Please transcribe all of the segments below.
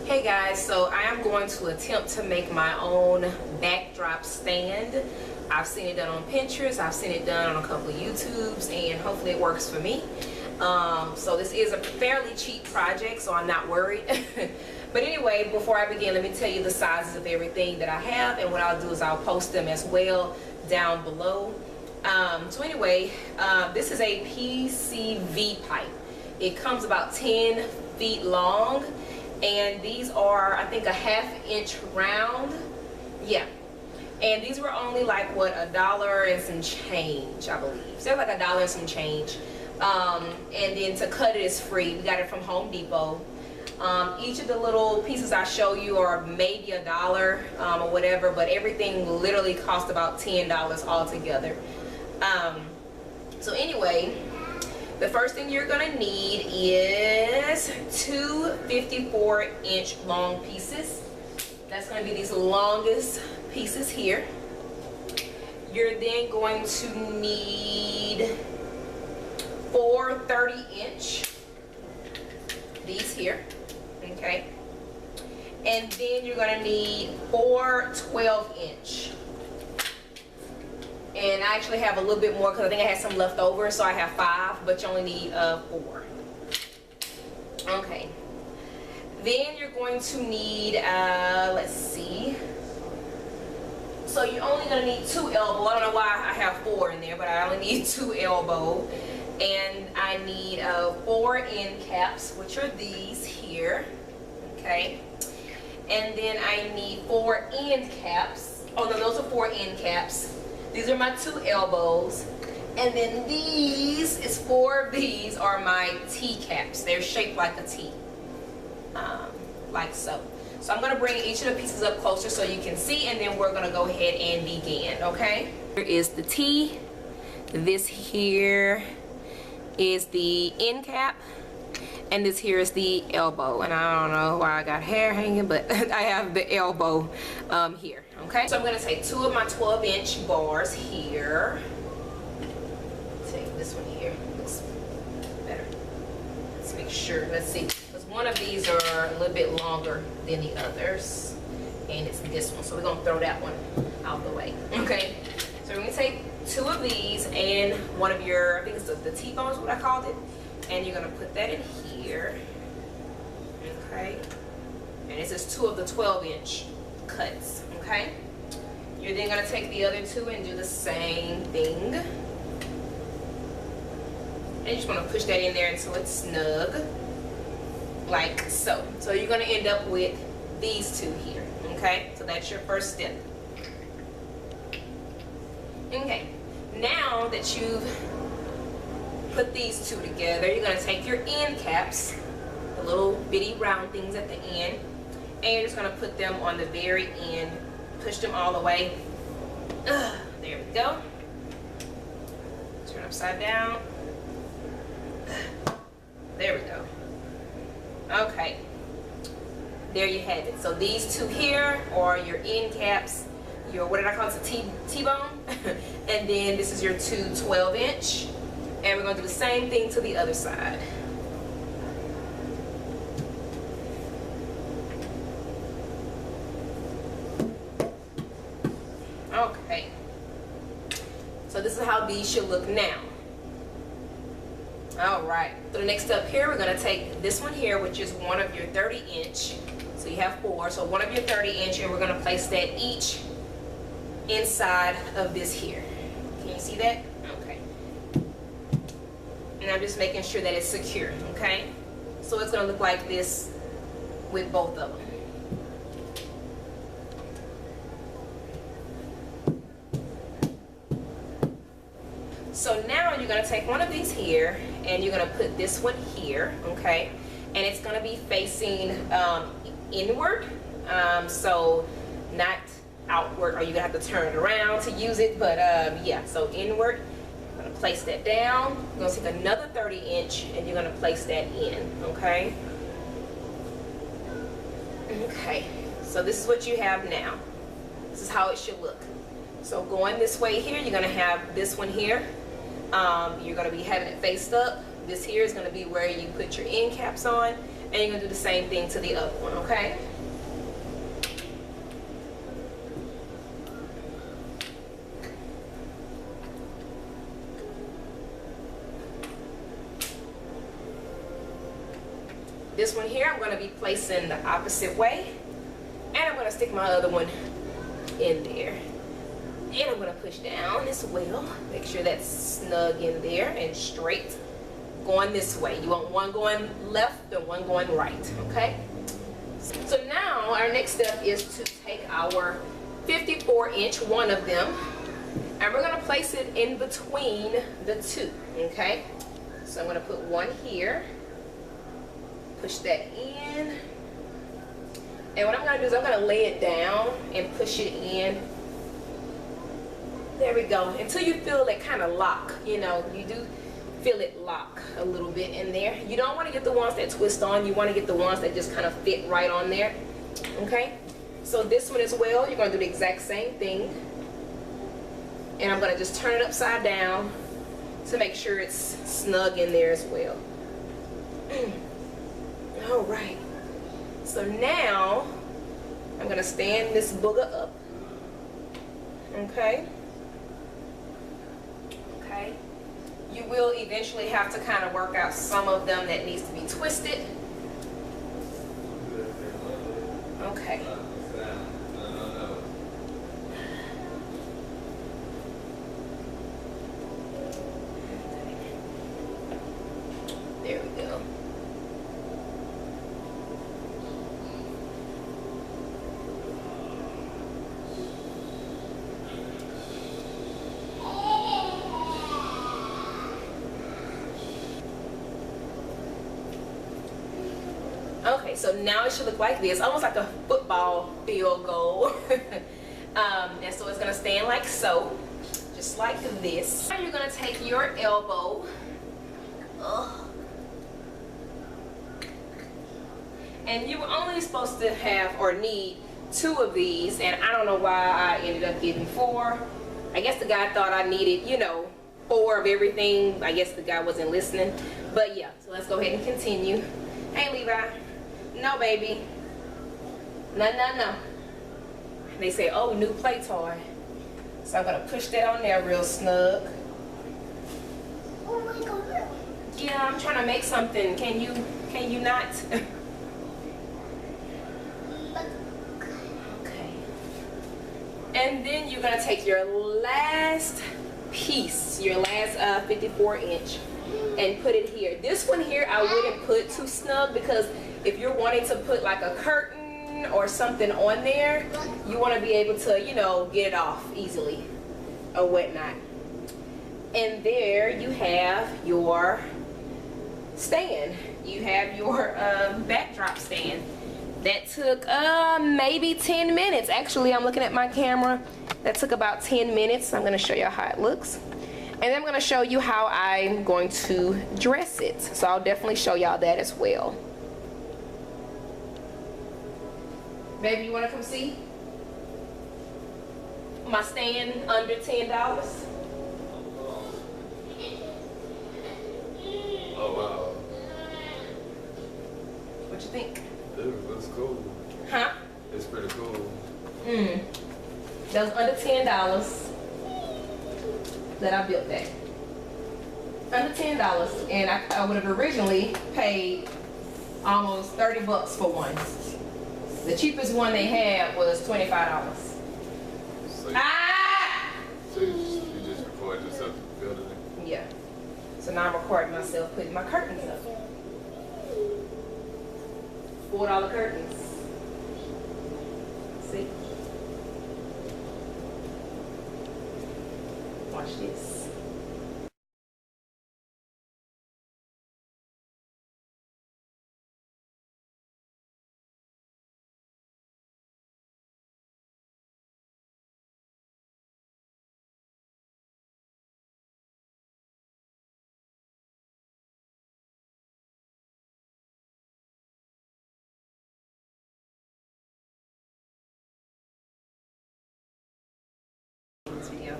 Hey guys, so I am going to attempt to make my own backdrop stand. I've seen it done on Pinterest, I've seen it done on a couple of YouTubes, and hopefully it works for me. So this is a fairly cheap project, so I'm not worried. But anyway, before I begin, let me tell you the sizes of everything that I have, and what I'll do is I'll post them as well down below. So anyway, this is a PVC pipe. It comes about 10 feet long. And these are, I think, a ½ inch round. Yeah. And these were only like, what, $1 and some change, I believe. So they're like $1 and some change. And then to cut it is free. We got it from Home Depot. Each of the little pieces I show you are maybe $1 or whatever, but everything literally cost about $10 altogether. So anyway, the first thing you're gonna need is two 54-inch long pieces. That's gonna be these longest pieces here. You're then going to need 4 30-inch, these here, okay? And then you're gonna need 4 12-inch. And I actually have a little bit more because I think I had some left over, so I have 5, but you only need 4. Okay. Then you're going to need, let's see. So you're only going to need 2 elbow. I don't know why I have 4 in there, but I only need 2 elbow. And I need 4 end caps, which are these here. Okay. And then I need 4 end caps. Oh no, those are 4 end caps. These are my 2 elbows, and then these is 4 of these are my Tcaps. They're shaped like a T, like so. So I'm gonna bring each of the pieces up closer so you can see, and then we're gonna go ahead and begin, okay? Here is the T. This here is the end cap, and this here is the elbow. And I don't know why I got hair hanging, but I have the elbow here. Okay, so I'm going to take 2 of my 12-inch bars here. Take this one here. Looks better. Let's make sure. Let's see. Because one of these are a little bit longer than the others. And it's this one. So we're going to throw that one out the way. Okay. So we're going to take 2 of these and one of your, I think it's the T-bones, what I called it. And you're going to put that in here. Okay. And this is 2 of the 12-inch cuts. Okay, you're then going to take the other 2 and do the same thing. And you just want to push that in there until it's snug, like so. So you're going to end up with these 2 here. Okay, so that's your first step. Okay, now that you've put these 2 together, you're going to take your end caps, the little bitty round things at the end, and you're just going to put them on the very end. Push them all the way. There we go. Turn upside down. There we go. Okay. There you have it. So these 2 here are your end caps. Your, what did I call it? A T-bone. And then this is your 2 12-inch. And we're going to do the same thing to the other side. Okay, so this is how these should look now. Alright, so the next step here, we're going to take this one here, which is one of your 30-inch. So you have 4, so one of your 30-inch, and we're going to place that each inside of this here. Can you see that? Okay. And I'm just making sure that it's secure, okay? So it's going to look like this with both of them. So now you're going to take one of these here and you're going to put this one here, okay? And it's going to be facing inward, So not outward, or you're gonna have to turn it around to use it, but yeah, so inward. I'm gonna place that down. You're gonna take another 30-inch and you're gonna place that in, okay? Okay, so this is what you have now. This is how it should look. So going this way here, you're gonna have this one here. You're gonna be having it faced up. This here is gonna be where you put your end caps on, and you're gonna do the same thing to the other one, okay? This one here, I'm gonna be placing the opposite way, and I'm gonna stick my other one in there. And I'm gonna push down as well. Make sure that's snug in there and straight. Going this way. You want one going left and one going right, okay? So now our next step is to take our 54-inch, one of them, and we're gonna place it in between the two, okay? So I'm gonna put one here, push that in, and what I'm gonna do is I'm gonna lay it down and push it in. There we go, until you feel that kind of lock. You know, you do feel it lock a little bit in there. You don't want to get the ones that twist on. You want to get the ones that just kind of fit right on there, okay? So this one as well, you're going to do the exact same thing. And I'm going to just turn it upside down to make sure it's snug in there as well. All right. So now I'm going to stand this booger up, okay? Okay. You will eventually have to kind of work out some of them that needs to be twisted. Okay. There we go. Okay, so now it should look like this, almost like a football field goal. And so it's gonna stand like so, just like this. Now you're gonna take your elbow, and you were only supposed to have or need 2 of these, and I don't know why I ended up getting 4. I guess the guy thought I needed, you know, 4 of everything. I guess the guy wasn't listening, but yeah, so let's go ahead and continue. Hey, Levi. No, baby. No, no, no. They say, oh, new play toy. So I'm gonna push that on there real snug. Oh my God. Yeah, I'm trying to make something. Can you not? Okay. And then you're gonna take your last piece, your last 54-inch, and put it here. This one here I wouldn't put too snug, because if you're wanting to put like a curtain or something on there, you want to be able to, you know, get it off easily or whatnot. And there you have your stand. You have your backdrop stand. That took maybe 10 minutes. Actually, I'm looking at my camera. That took about 10 minutes. I'm going to show you how it looks. And then I'm going to show you how I'm going to dress it. So I'll definitely show y'all that as well. Baby, you want to come see my stand under $10? Oh wow. What you think? It looks cool. Huh? It's pretty cool. That was under $10 that I built that. Under $10, and I would have originally paid almost 30 bucks for one. The cheapest one they had was $25. So Ah! you just record yourself building it? Yeah. So now I'm recording myself putting my curtains up. $4 curtains. See? Watch this. this video.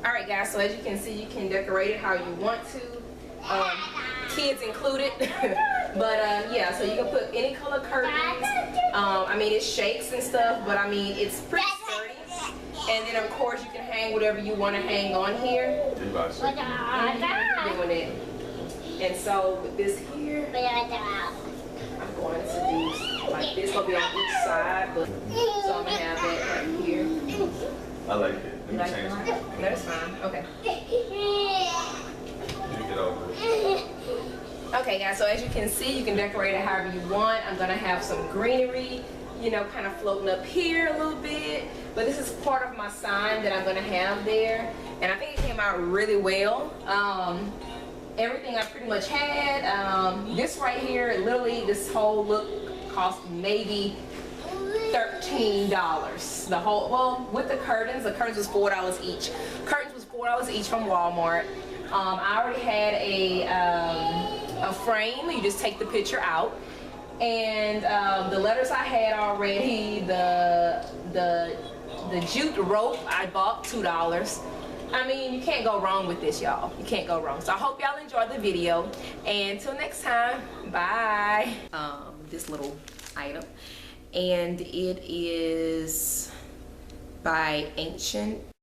Alright guys, so as you can see, you can decorate it how you want to. Kids included. But yeah, so you can put any color curtains. I mean, it shakes and stuff, but I mean, it's pretty sturdy. And then of course you can hang whatever you want to hang on here. Levi shaking. Doing it. And so with this here, I'm going to do like this. Gonna be on each side, but so I'm gonna have that right here. I like it. Let me change it. No, that's fine. Okay. Let me get over it. Okay guys, so as you can see, you can decorate it however you want. I'm gonna have some greenery, you know, kind of floating up here a little bit. But this is part of my sign that I'm gonna have there. And I think it came out really well. Everything I pretty much had. This right here, literally this whole look cost maybe $13. The whole, well, with the curtains was $4 each. Curtains was $4 each from Walmart. I already had a frame. You just take the picture out, and the letters I had already. The jute rope I bought $2. I mean, you can't go wrong with this, y'all. You can't go wrong. So I hope y'all enjoyed the video, and until next time, bye. This little item, and it is by Ancient